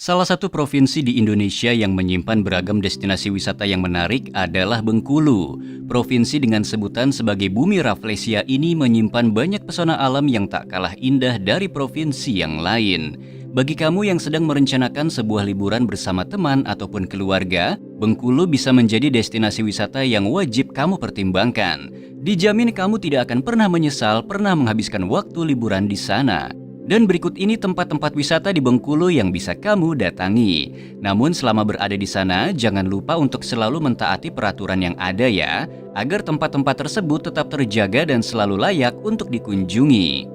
Salah satu provinsi di Indonesia yang menyimpan beragam destinasi wisata yang menarik adalah Bengkulu. Provinsi dengan sebutan sebagai Bumi Rafflesia ini menyimpan banyak pesona alam yang tak kalah indah dari provinsi yang lain. Bagi kamu yang sedang merencanakan sebuah liburan bersama teman ataupun keluarga, Bengkulu bisa menjadi destinasi wisata yang wajib kamu pertimbangkan. Dijamin kamu tidak akan pernah menyesal pernah menghabiskan waktu liburan di sana. Dan berikut ini tempat-tempat wisata di Bengkulu yang bisa kamu datangi. Namun selama berada di sana, jangan lupa untuk selalu mentaati peraturan yang ada ya, agar tempat-tempat tersebut tetap terjaga dan selalu layak untuk dikunjungi.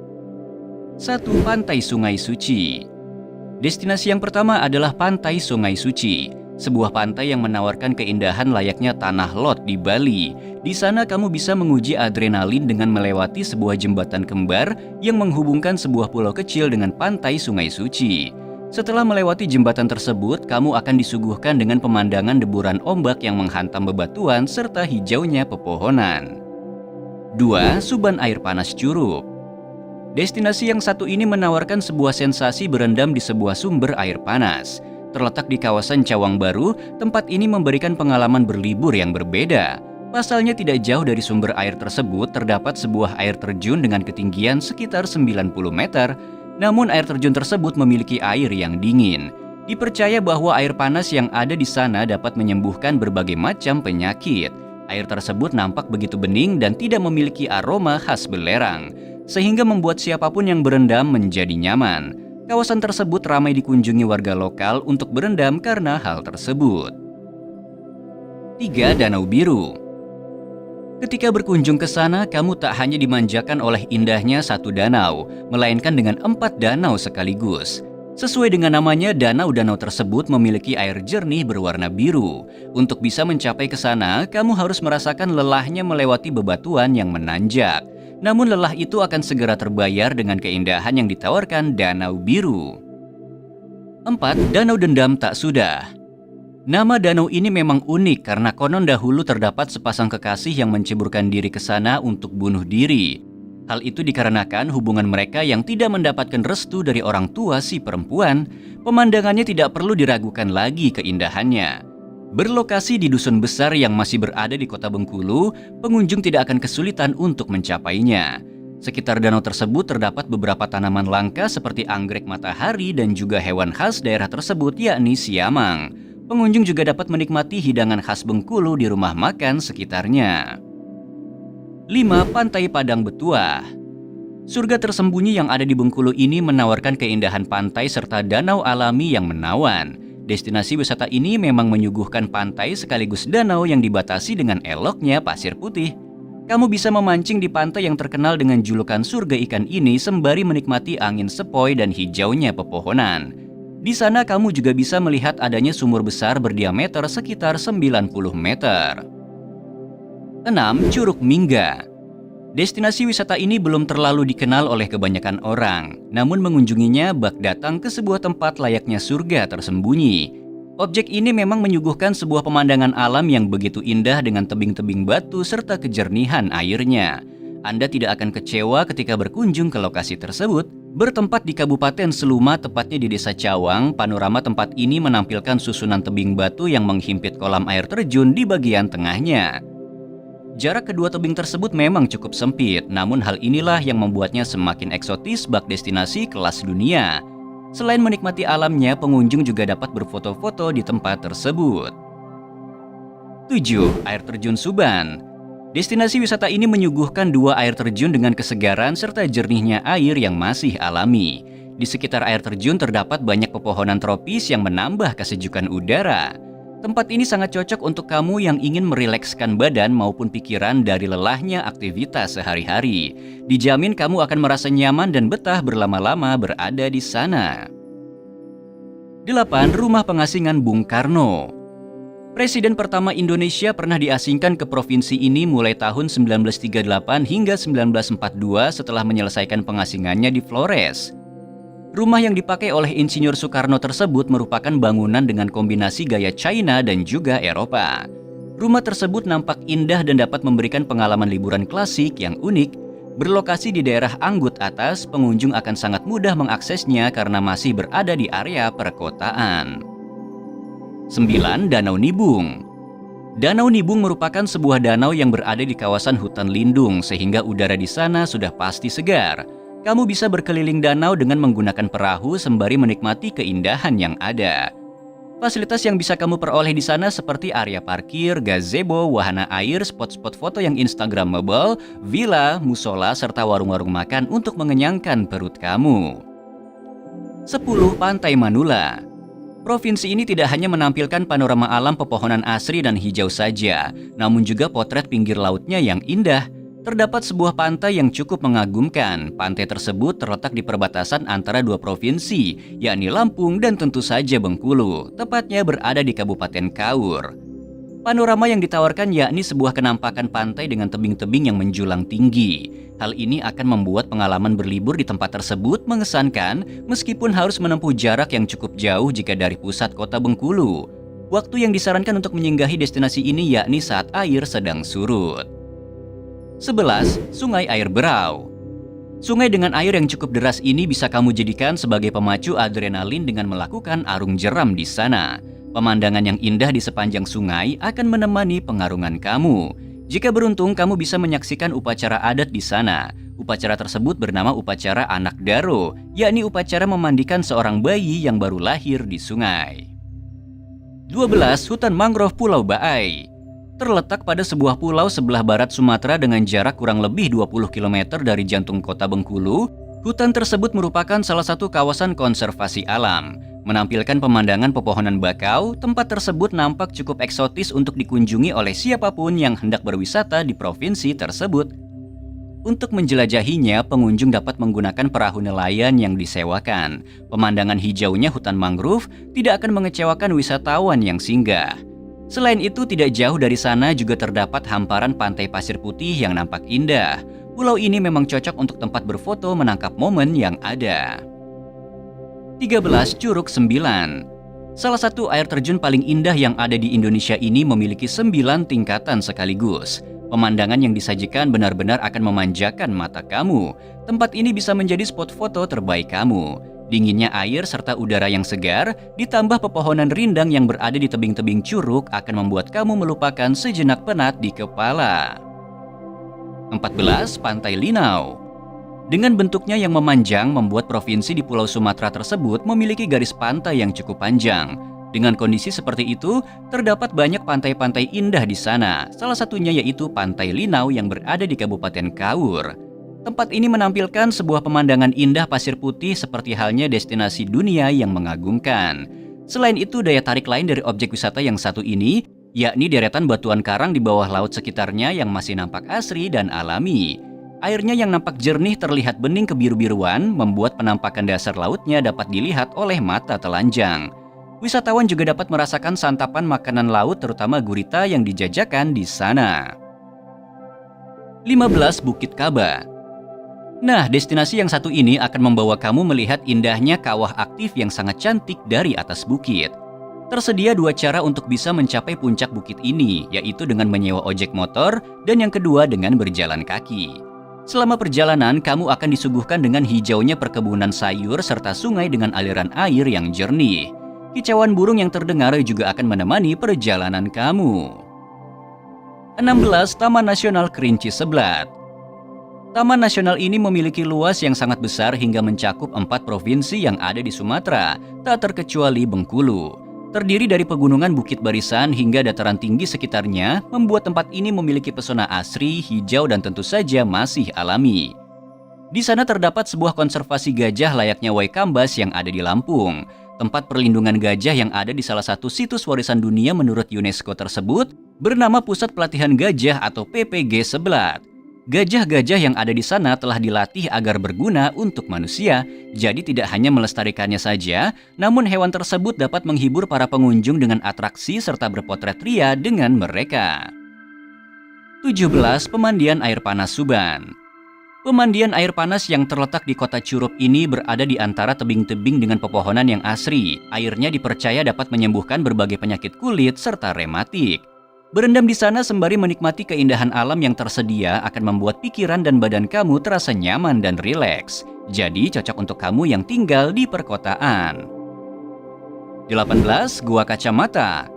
1. Pantai Sungai Suci. Destinasi yang pertama adalah Pantai Sungai Suci, sebuah pantai yang menawarkan keindahan layaknya tanah lot di Bali. Di sana kamu bisa menguji adrenalin dengan melewati sebuah jembatan kembar yang menghubungkan sebuah pulau kecil dengan pantai Sungai Suci. Setelah melewati jembatan tersebut, kamu akan disuguhkan dengan pemandangan deburan ombak yang menghantam bebatuan serta hijaunya pepohonan. 2. Suban Air Panas Curug. Destinasi yang satu ini menawarkan sebuah sensasi berendam di sebuah sumber air panas. Terletak di kawasan Cawang Baru, tempat ini memberikan pengalaman berlibur yang berbeda. Pasalnya tidak jauh dari sumber air tersebut terdapat sebuah air terjun dengan ketinggian sekitar 90 meter. Namun air terjun tersebut memiliki air yang dingin. Dipercaya bahwa air panas yang ada di sana dapat menyembuhkan berbagai macam penyakit. Air tersebut nampak begitu bening dan tidak memiliki aroma khas belerang, sehingga membuat siapapun yang berendam menjadi nyaman. Kawasan tersebut ramai dikunjungi warga lokal untuk berendam karena hal tersebut. 3. Danau Biru. Ketika berkunjung ke sana, kamu tak hanya dimanjakan oleh indahnya satu danau, melainkan dengan 4 danau sekaligus. Sesuai dengan namanya, danau-danau tersebut memiliki air jernih berwarna biru. Untuk bisa mencapai ke sana, kamu harus merasakan lelahnya melewati bebatuan yang menanjak. Namun lelah itu akan segera terbayar dengan keindahan yang ditawarkan Danau Biru. 4. Danau Dendam Tak Sudah. Nama danau ini memang unik karena konon dahulu terdapat sepasang kekasih yang menceburkan diri ke sana untuk bunuh diri. Hal itu dikarenakan hubungan mereka yang tidak mendapatkan restu dari orang tua si perempuan. Pemandangannya tidak perlu diragukan lagi keindahannya. Berlokasi di dusun besar yang masih berada di kota Bengkulu, pengunjung tidak akan kesulitan untuk mencapainya. Sekitar danau tersebut terdapat beberapa tanaman langka seperti anggrek matahari dan juga hewan khas daerah tersebut yakni siamang. Pengunjung juga dapat menikmati hidangan khas Bengkulu di rumah makan sekitarnya. 5. Pantai Padang Betuah. Surga tersembunyi yang ada di Bengkulu ini menawarkan keindahan pantai serta danau alami yang menawan. Destinasi wisata ini memang menyuguhkan pantai sekaligus danau yang dibatasi dengan eloknya pasir putih. Kamu bisa memancing di pantai yang terkenal dengan julukan surga ikan ini sembari menikmati angin sepoi dan hijaunya pepohonan. Di sana kamu juga bisa melihat adanya sumur besar berdiameter sekitar 90 meter. 6. Curug Mingga. Destinasi wisata ini belum terlalu dikenal oleh kebanyakan orang, namun mengunjunginya bak datang ke sebuah tempat layaknya surga tersembunyi. Objek ini memang menyuguhkan sebuah pemandangan alam yang begitu indah dengan tebing-tebing batu serta kejernihan airnya. Anda tidak akan kecewa ketika berkunjung ke lokasi tersebut. Bertempat di Kabupaten Seluma, tepatnya di Desa Cawang, panorama tempat ini menampilkan susunan tebing batu yang menghimpit kolam air terjun di bagian tengahnya. Jarak kedua tebing tersebut memang cukup sempit, namun hal inilah yang membuatnya semakin eksotis bak destinasi kelas dunia. Selain menikmati alamnya, pengunjung juga dapat berfoto-foto di tempat tersebut. 7. Air Terjun Suban. Destinasi wisata ini menyuguhkan 2 air terjun dengan kesegaran serta jernihnya air yang masih alami. Di sekitar air terjun terdapat banyak pepohonan tropis yang menambah kesejukan udara. Tempat ini sangat cocok untuk kamu yang ingin merilekskan badan maupun pikiran dari lelahnya aktivitas sehari-hari. Dijamin kamu akan merasa nyaman dan betah berlama-lama berada di sana. 8. Rumah Pengasingan Bung Karno. Presiden pertama Indonesia pernah diasingkan ke provinsi ini mulai tahun 1938 hingga 1942 setelah menyelesaikan pengasingannya di Flores. Rumah yang dipakai oleh Insinyur Soekarno tersebut merupakan bangunan dengan kombinasi gaya China dan juga Eropa. Rumah tersebut nampak indah dan dapat memberikan pengalaman liburan klasik yang unik. Berlokasi di daerah Anggut Atas, pengunjung akan sangat mudah mengaksesnya karena masih berada di area perkotaan. 9. Danau Nibung. Danau Nibung merupakan sebuah danau yang berada di kawasan hutan lindung sehingga udara di sana sudah pasti segar. Kamu bisa berkeliling danau dengan menggunakan perahu sembari menikmati keindahan yang ada. Fasilitas yang bisa kamu peroleh di sana seperti area parkir, gazebo, wahana air, spot-spot foto yang instagramable, villa, musola, serta warung-warung makan untuk mengenyangkan perut kamu. 10. Pantai Manula. Provinsi ini tidak hanya menampilkan panorama alam pepohonan asri dan hijau saja, namun juga potret pinggir lautnya yang indah. Terdapat sebuah pantai yang cukup mengagumkan. Pantai tersebut terletak di perbatasan antara dua provinsi, yakni Lampung dan tentu saja Bengkulu, tepatnya berada di Kabupaten Kaur. Panorama yang ditawarkan yakni sebuah kenampakan pantai dengan tebing-tebing yang menjulang tinggi. Hal ini akan membuat pengalaman berlibur di tempat tersebut mengesankan meskipun harus menempuh jarak yang cukup jauh jika dari pusat kota Bengkulu. Waktu yang disarankan untuk menyinggahi destinasi ini yakni saat air sedang surut. 11. Sungai Air Berau. Sungai dengan air yang cukup deras ini bisa kamu jadikan sebagai pemacu adrenalin dengan melakukan arung jeram di sana. Pemandangan yang indah di sepanjang sungai akan menemani pengarungan kamu. Jika beruntung, kamu bisa menyaksikan upacara adat di sana. Upacara tersebut bernama upacara Anak Daro, yakni upacara memandikan seorang bayi yang baru lahir di sungai. 12. Hutan Mangrove Pulau Baai. Terletak pada sebuah pulau sebelah barat Sumatera dengan jarak kurang lebih 20 km dari jantung kota Bengkulu, hutan tersebut merupakan salah satu kawasan konservasi alam. Menampilkan pemandangan pepohonan bakau, tempat tersebut nampak cukup eksotis untuk dikunjungi oleh siapapun yang hendak berwisata di provinsi tersebut. Untuk menjelajahinya, pengunjung dapat menggunakan perahu nelayan yang disewakan. Pemandangan hijaunya hutan mangrove tidak akan mengecewakan wisatawan yang singgah. Selain itu, tidak jauh dari sana juga terdapat hamparan pantai pasir putih yang nampak indah. Pulau ini memang cocok untuk tempat berfoto menangkap momen yang ada. 13. Curug Sembilan. Salah satu air terjun paling indah yang ada di Indonesia ini memiliki 9 tingkatan sekaligus. Pemandangan yang disajikan benar-benar akan memanjakan mata kamu. Tempat ini bisa menjadi spot foto terbaik kamu. Dinginnya air serta udara yang segar, ditambah pepohonan rindang yang berada di tebing-tebing curug akan membuat kamu melupakan sejenak penat di kepala. 14. Pantai Linau. Dengan bentuknya yang memanjang, membuat provinsi di Pulau Sumatera tersebut memiliki garis pantai yang cukup panjang. Dengan kondisi seperti itu, terdapat banyak pantai-pantai indah di sana. Salah satunya yaitu Pantai Linau yang berada di Kabupaten Kaur. Tempat ini menampilkan sebuah pemandangan indah pasir putih seperti halnya destinasi dunia yang mengagumkan. Selain itu, daya tarik lain dari objek wisata yang satu ini, yakni deretan batuan karang di bawah laut sekitarnya yang masih nampak asri dan alami. Airnya yang nampak jernih terlihat bening kebiru-biruan, membuat penampakan dasar lautnya dapat dilihat oleh mata telanjang. Wisatawan juga dapat merasakan santapan makanan laut terutama gurita yang dijajakan di sana. 15. Bukit Kaba. Nah, destinasi yang satu ini akan membawa kamu melihat indahnya kawah aktif yang sangat cantik dari atas bukit. Tersedia dua cara untuk bisa mencapai puncak bukit ini, yaitu dengan menyewa ojek motor dan yang kedua dengan berjalan kaki. Selama perjalanan, kamu akan disuguhkan dengan hijaunya perkebunan sayur serta sungai dengan aliran air yang jernih. Kicauan burung yang terdengar juga akan menemani perjalanan kamu. 16. Taman Nasional Kerinci Seblat. Taman nasional ini memiliki luas yang sangat besar hingga mencakup 4 provinsi yang ada di Sumatera, tak terkecuali Bengkulu. Terdiri dari pegunungan Bukit Barisan hingga dataran tinggi sekitarnya, membuat tempat ini memiliki pesona asri, hijau dan tentu saja masih alami. Di sana terdapat sebuah konservasi gajah layaknya Waikambas yang ada di Lampung. Tempat perlindungan gajah yang ada di salah satu situs warisan dunia menurut UNESCO tersebut bernama Pusat Pelatihan Gajah atau PPG Seblat. Gajah-gajah yang ada di sana telah dilatih agar berguna untuk manusia, jadi tidak hanya melestarikannya saja, namun hewan tersebut dapat menghibur para pengunjung dengan atraksi serta berpotret ria dengan mereka. 17. Pemandian Air Panas Suban. Pemandian air panas yang terletak di kota Curup ini berada di antara tebing-tebing dengan pepohonan yang asri. Airnya dipercaya dapat menyembuhkan berbagai penyakit kulit serta rematik. Berendam di sana sembari menikmati keindahan alam yang tersedia akan membuat pikiran dan badan kamu terasa nyaman dan rileks. Jadi cocok untuk kamu yang tinggal di perkotaan. 18. Gua Kacamata.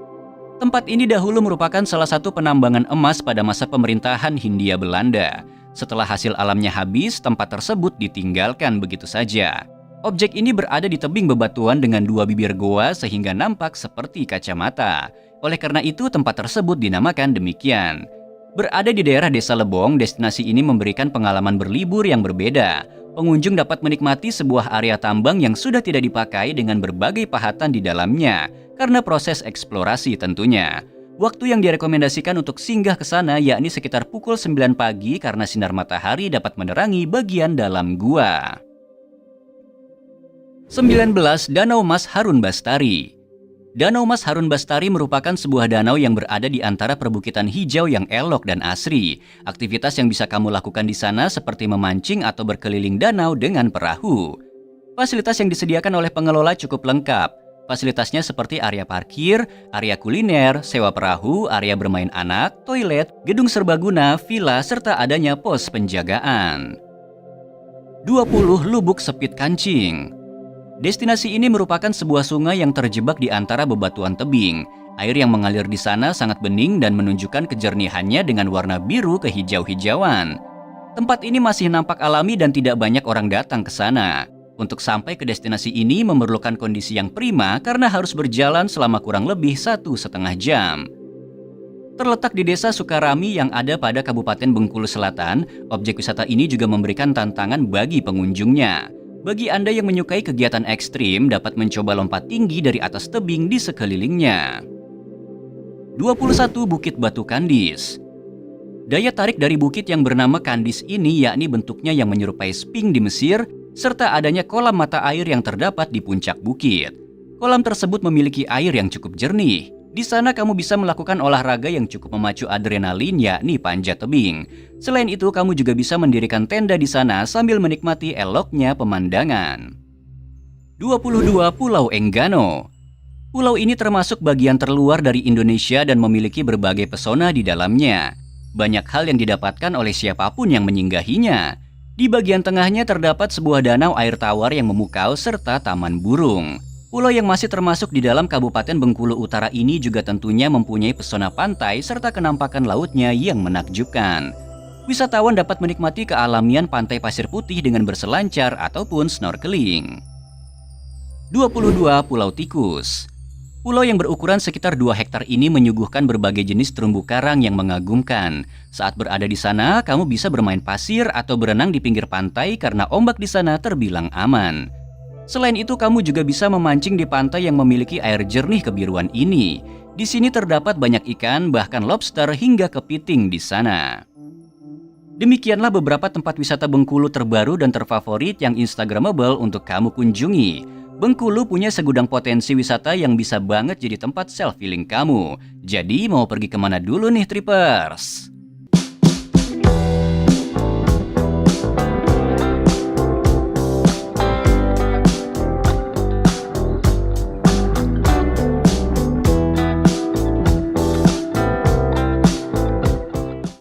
Tempat ini dahulu merupakan salah satu penambangan emas pada masa pemerintahan Hindia Belanda. Setelah hasil alamnya habis, tempat tersebut ditinggalkan begitu saja. Objek ini berada di tebing bebatuan dengan dua bibir goa sehingga nampak seperti kacamata. Oleh karena itu, tempat tersebut dinamakan demikian. Berada di daerah Desa Lebong, destinasi ini memberikan pengalaman berlibur yang berbeda. Pengunjung dapat menikmati sebuah area tambang yang sudah tidak dipakai dengan berbagai pahatan di dalamnya, karena proses eksplorasi tentunya. Waktu yang direkomendasikan untuk singgah ke sana yakni sekitar pukul 9 pagi karena sinar matahari dapat menerangi bagian dalam gua. 19. Danau Mas Harun Bastari. Danau Mas Harun Bastari merupakan sebuah danau yang berada di antara perbukitan hijau yang elok dan asri. Aktivitas yang bisa kamu lakukan di sana seperti memancing atau berkeliling danau dengan perahu. Fasilitas yang disediakan oleh pengelola cukup lengkap. Fasilitasnya seperti area parkir, area kuliner, sewa perahu, area bermain anak, toilet, gedung serbaguna, villa, serta adanya pos penjagaan. 20. Lubuk Sepit Kancing. Destinasi ini merupakan sebuah sungai yang terjebak di antara bebatuan tebing. Air yang mengalir di sana sangat bening dan menunjukkan kejernihannya dengan warna biru kehijau-hijauan. Tempat ini masih nampak alami dan tidak banyak orang datang ke sana. Untuk sampai ke destinasi ini memerlukan kondisi yang prima karena harus berjalan selama kurang lebih 1,5 jam. Terletak di Desa Sukarami yang ada pada Kabupaten Bengkulu Selatan, objek wisata ini juga memberikan tantangan bagi pengunjungnya. Bagi Anda yang menyukai kegiatan ekstrim, dapat mencoba lompat tinggi dari atas tebing di sekelilingnya. 21. Bukit Batu Kandis. Daya tarik dari bukit yang bernama Kandis ini yakni bentuknya yang menyerupai Sphinx di Mesir, serta adanya kolam mata air yang terdapat di puncak bukit. Kolam tersebut memiliki air yang cukup jernih. Di sana kamu bisa melakukan olahraga yang cukup memacu adrenalin yakni panjat tebing. Selain itu, kamu juga bisa mendirikan tenda di sana sambil menikmati eloknya pemandangan. 22. Pulau Enggano. Pulau ini termasuk bagian terluar dari Indonesia dan memiliki berbagai pesona di dalamnya. Banyak hal yang didapatkan oleh siapapun yang menyinggahinya. Di bagian tengahnya terdapat sebuah danau air tawar yang memukau serta taman burung. Pulau yang masih termasuk di dalam Kabupaten Bengkulu Utara ini juga tentunya mempunyai pesona pantai serta kenampakan lautnya yang menakjubkan. Wisatawan dapat menikmati kealamian pantai pasir putih dengan berselancar ataupun snorkeling. 22. Pulau Tikus. Pulau yang berukuran sekitar 2 hektar ini menyuguhkan berbagai jenis terumbu karang yang mengagumkan. Saat berada di sana, kamu bisa bermain pasir atau berenang di pinggir pantai karena ombak di sana terbilang aman. Selain itu, kamu juga bisa memancing di pantai yang memiliki air jernih kebiruan ini. Di sini terdapat banyak ikan, bahkan lobster hingga kepiting di sana. Demikianlah beberapa tempat wisata Bengkulu terbaru dan terfavorit yang instagramable untuk kamu kunjungi. Bengkulu punya segudang potensi wisata yang bisa banget jadi tempat self-healing kamu. Jadi mau pergi kemana dulu nih, Trippers?